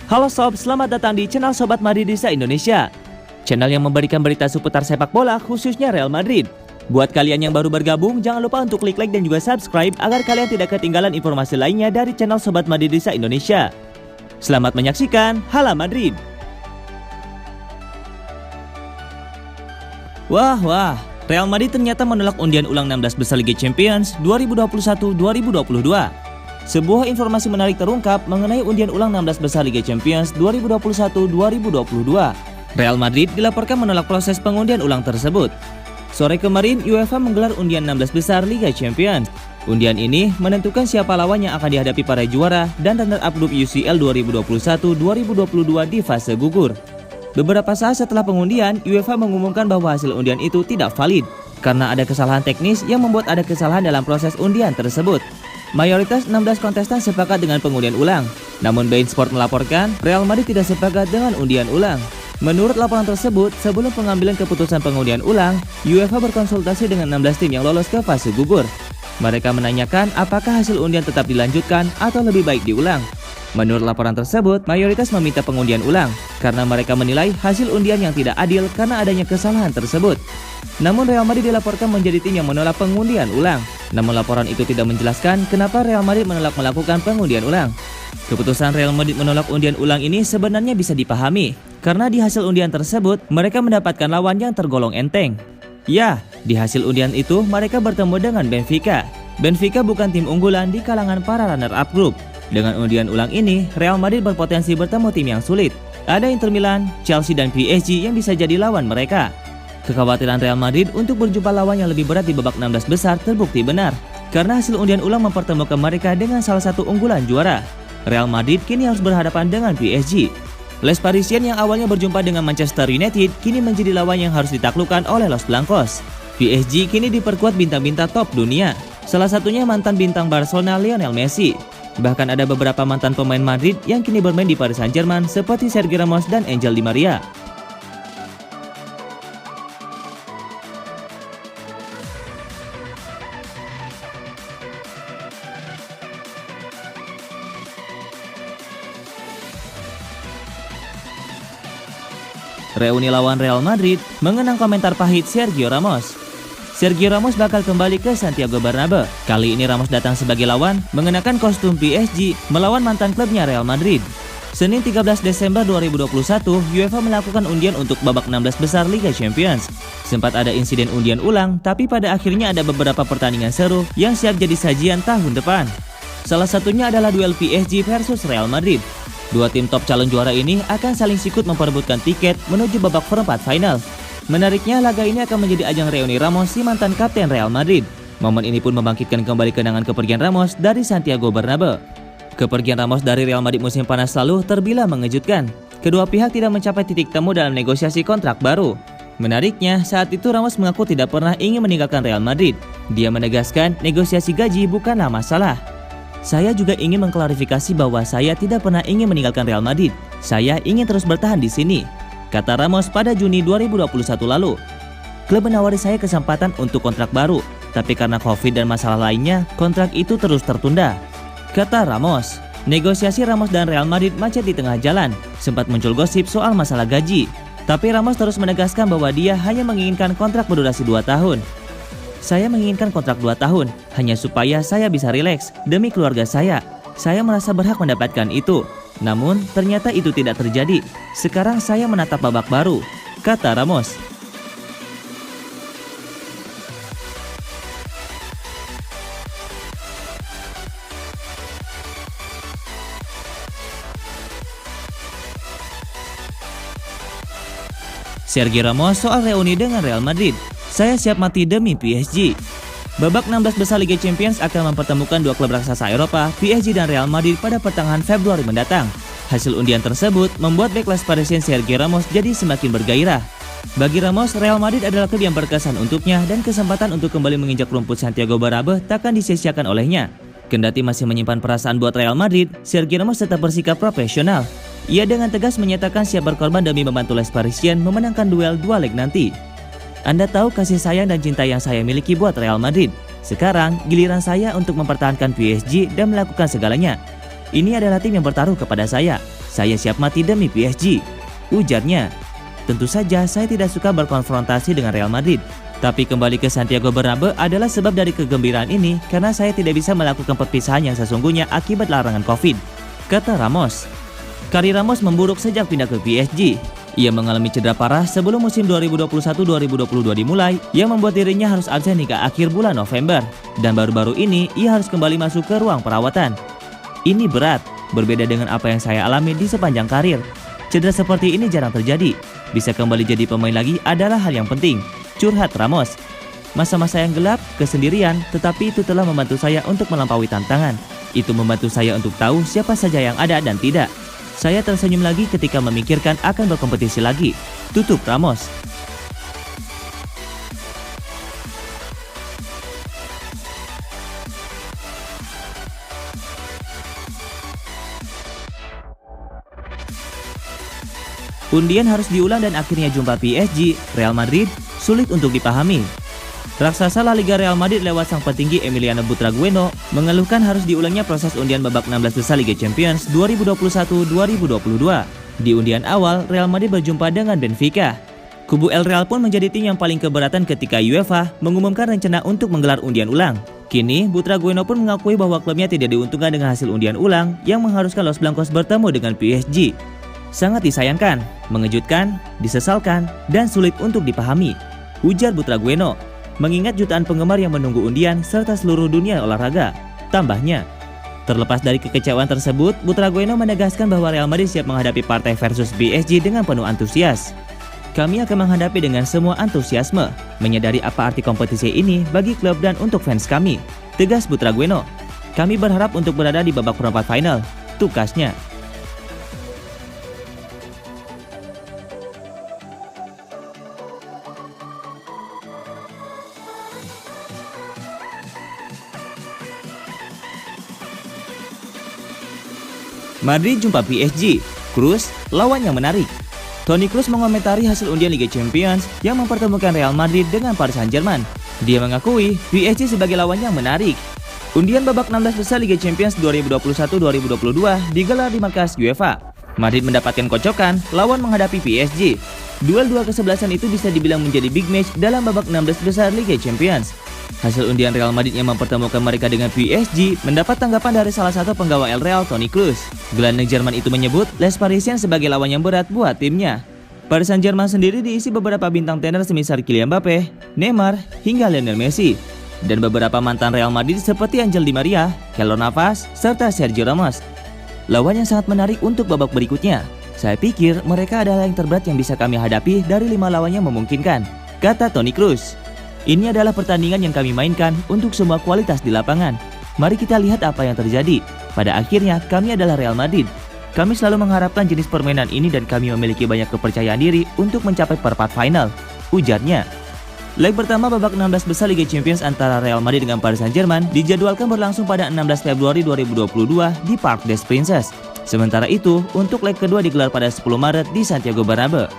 Halo sob, selamat datang di channel Sobat Madridista Indonesia. Channel yang memberikan berita seputar sepak bola khususnya Real Madrid. Buat kalian yang baru bergabung, jangan lupa untuk klik like dan juga subscribe agar kalian tidak ketinggalan informasi lainnya dari channel Sobat Madridista Indonesia. Selamat menyaksikan Hala Madrid. Wah, Real Madrid ternyata menolak undian ulang 16 besar Liga Champions 2021-2022. Sebuah informasi menarik terungkap mengenai undian ulang 16 besar Liga Champions 2021-2022. Real Madrid dilaporkan menolak proses pengundian ulang tersebut. Sore kemarin, UEFA menggelar undian 16 besar Liga Champions. Undian ini menentukan siapa lawan yang akan dihadapi para juara dan runner-up grup UCL 2021-2022 di fase gugur. Beberapa saat setelah pengundian, UEFA mengumumkan bahwa hasil undian itu tidak valid karena ada kesalahan teknis yang membuat ada kesalahan dalam proses undian tersebut. Mayoritas 16 kontestan sepakat dengan pengundian ulang. Namun beIN Sport melaporkan Real Madrid tidak sepakat dengan undian ulang. Menurut laporan tersebut, sebelum pengambilan keputusan pengundian ulang, UEFA berkonsultasi dengan 16 tim yang lolos ke fase gugur. Mereka menanyakan apakah hasil undian tetap dilanjutkan atau lebih baik diulang. Menurut laporan tersebut, mayoritas meminta pengundian ulang karena mereka menilai hasil undian yang tidak adil karena adanya kesalahan tersebut. Namun Real Madrid dilaporkan menjadi tim yang menolak pengundian ulang. Namun laporan itu tidak menjelaskan kenapa Real Madrid menolak melakukan pengundian ulang. Keputusan Real Madrid menolak undian ulang ini sebenarnya bisa dipahami karena di hasil undian tersebut mereka mendapatkan lawan yang tergolong enteng. Ya, di hasil undian itu mereka bertemu dengan Benfica. Benfica bukan tim unggulan di kalangan para runner-up grup. Dengan undian ulang ini, Real Madrid berpotensi bertemu tim yang sulit. Ada Inter Milan, Chelsea dan PSG yang bisa jadi lawan mereka. Kekhawatiran Real Madrid untuk berjumpa lawan yang lebih berat di babak 16 besar terbukti benar karena hasil undian ulang mempertemukan mereka dengan salah satu unggulan juara. Real Madrid kini harus berhadapan dengan PSG. Les Parisiens yang awalnya berjumpa dengan Manchester United kini menjadi lawan yang harus ditaklukkan oleh Los Blancos. PSG kini diperkuat bintang-bintang top dunia, salah satunya mantan bintang Barcelona Lionel Messi. Bahkan ada beberapa mantan pemain Madrid yang kini bermain di Paris Saint-Germain seperti Sergio Ramos dan Angel Di Maria. Reuni lawan Real Madrid mengenang komentar pahit Sergio Ramos. Sergio Ramos bakal kembali ke Santiago Bernabeu. Kali ini Ramos datang sebagai lawan mengenakan kostum PSG melawan mantan klubnya Real Madrid. Senin 13 Desember 2021, UEFA melakukan undian untuk babak 16 besar Liga Champions. Sempat ada insiden undian ulang, tapi pada akhirnya ada beberapa pertandingan seru yang siap jadi sajian tahun depan. Salah satunya adalah duel PSG versus Real Madrid. Dua tim top calon juara ini akan saling sikut memperebutkan tiket menuju babak perempat final. Menariknya, laga ini akan menjadi ajang reuni Ramos si mantan kapten Real Madrid. Momen ini pun membangkitkan kembali kenangan kepergian Ramos dari Santiago Bernabeu. Kepergian Ramos dari Real Madrid musim panas lalu terbilang mengejutkan. Kedua pihak tidak mencapai titik temu dalam negosiasi kontrak baru. Menariknya, saat itu Ramos mengaku tidak pernah ingin meninggalkan Real Madrid. Dia menegaskan negosiasi gaji bukanlah masalah. Saya juga ingin mengklarifikasi bahwa saya tidak pernah ingin meninggalkan Real Madrid. Saya ingin terus bertahan di sini, kata Ramos pada Juni 2021 lalu. Klub menawari saya kesempatan untuk kontrak baru, tapi karena Covid dan masalah lainnya, kontrak itu terus tertunda, kata Ramos. Negosiasi Ramos dan Real Madrid macet di tengah jalan. Sempat muncul gosip soal masalah gaji, tapi Ramos terus menegaskan bahwa dia hanya menginginkan kontrak berdurasi 2 tahun. Saya menginginkan kontrak 2 tahun, hanya supaya saya bisa rileks demi keluarga saya. Saya merasa berhak mendapatkan itu. Namun, ternyata itu tidak terjadi. Sekarang saya menatap babak baru, kata Ramos. Sergio Ramos soal reuni dengan Real Madrid. Saya siap mati demi PSG. Babak 16 besar Liga Champions akan mempertemukan dua klub raksasa Eropa, PSG dan Real Madrid pada pertengahan Februari mendatang. Hasil undian tersebut membuat bek Les Parisiens Sergio Ramos jadi semakin bergairah. Bagi Ramos, Real Madrid adalah klub yang berkesan untuknya dan kesempatan untuk kembali menginjak rumput Santiago Bernabeu takkan disia-siakan olehnya. Kendati masih menyimpan perasaan buat Real Madrid, Sergio Ramos tetap bersikap profesional. Ia dengan tegas menyatakan siap berkorban demi membantu Les Parisiens memenangkan duel 2 leg nanti. Anda tahu kasih sayang dan cinta yang saya miliki buat Real Madrid. Sekarang giliran saya untuk mempertahankan PSG dan melakukan segalanya. Ini adalah tim yang bertaruh kepada saya. Saya siap mati demi PSG, ujarnya. Tentu saja saya tidak suka berkonfrontasi dengan Real Madrid. Tapi kembali ke Santiago Bernabeu adalah sebab dari kegembiraan ini karena saya tidak bisa melakukan perpisahan yang sesungguhnya akibat larangan Covid, kata Ramos. Karir Ramos memburuk sejak pindah ke PSG. Ia mengalami cedera parah sebelum musim 2021-2022 dimulai yang membuat dirinya harus absen hingga akhir bulan November. Dan baru-baru ini ia harus kembali masuk ke ruang perawatan. Ini berat, berbeda dengan apa yang saya alami di sepanjang karir. Cedera seperti ini jarang terjadi. Bisa kembali jadi pemain lagi adalah hal yang penting, curhat Ramos. Masa-masa yang gelap, kesendirian, tetapi itu telah membantu saya untuk melampaui tantangan. Itu membantu saya untuk tahu siapa saja yang ada dan tidak. Saya tersenyum lagi ketika memikirkan akan berkompetisi lagi, tutup Ramos. Undian harus diulang dan akhirnya jumpa PSG, Real Madrid, sulit untuk dipahami. Raksasa La Liga Real Madrid lewat sang petinggi Emiliano Butragueño mengeluhkan harus diulangnya proses undian babak 16 besar Liga Champions 2021-2022. Di undian awal, Real Madrid berjumpa dengan Benfica. Kubu El Real pun menjadi tim yang paling keberatan ketika UEFA mengumumkan rencana untuk menggelar undian ulang. Kini, Butragueño pun mengakui bahwa klubnya tidak diuntungkan dengan hasil undian ulang yang mengharuskan Los Blancos bertemu dengan PSG. Sangat disayangkan, mengejutkan, disesalkan, dan sulit untuk dipahami, ujar Butragueño. Mengingat jutaan penggemar yang menunggu undian serta seluruh dunia olahraga. Tambahnya, terlepas dari kekecewaan tersebut, Butragueño menegaskan bahwa Real Madrid siap menghadapi partai versus PSG dengan penuh antusias. Kami akan menghadapi dengan semua antusiasme, menyadari apa arti kompetisi ini bagi klub dan untuk fans kami, tegas Butragueño. Kami berharap untuk berada di babak perempat final, tukasnya. Madrid jumpa PSG, Kroos lawan yang menarik. Toni Kroos mengomentari hasil undian Liga Champions yang mempertemukan Real Madrid dengan Paris Saint-Germain. Dia mengakui PSG sebagai lawan yang menarik. Undian babak 16 besar Liga Champions 2021-2022 digelar di markas UEFA. Madrid mendapatkan kocokan lawan menghadapi PSG. Duel dua kesebelasan itu bisa dibilang menjadi big match dalam babak 16 besar Liga Champions. Hasil undian Real Madrid yang mempertemukan mereka dengan PSG mendapat tanggapan dari salah satu penggawa El Real, Toni Kroos. Gelandang Jerman itu menyebut Les Parisiens sebagai lawan yang berat buat timnya. Paris Saint-Germain sendiri diisi beberapa bintang tenar semisal Kylian Mbappe, Neymar, hingga Lionel Messi. Dan beberapa mantan Real Madrid seperti Angel Di Maria, Keylor Navas, serta Sergio Ramos. Lawan yang sangat menarik untuk babak berikutnya. Saya pikir mereka adalah yang terberat yang bisa kami hadapi dari 5 lawan yang memungkinkan, kata Toni Kroos. Ini adalah pertandingan yang kami mainkan untuk semua kualitas di lapangan. Mari kita lihat apa yang terjadi. Pada akhirnya kami adalah Real Madrid. Kami selalu mengharapkan jenis permainan ini dan kami memiliki banyak kepercayaan diri untuk mencapai perempat final, ujarnya. Leg pertama babak 16 besar Liga Champions antara Real Madrid dengan Paris Saint-Germain dijadwalkan berlangsung pada 16 Februari 2022 di Parc des Princes. Sementara itu, untuk leg kedua digelar pada 10 Maret di Santiago Bernabeu.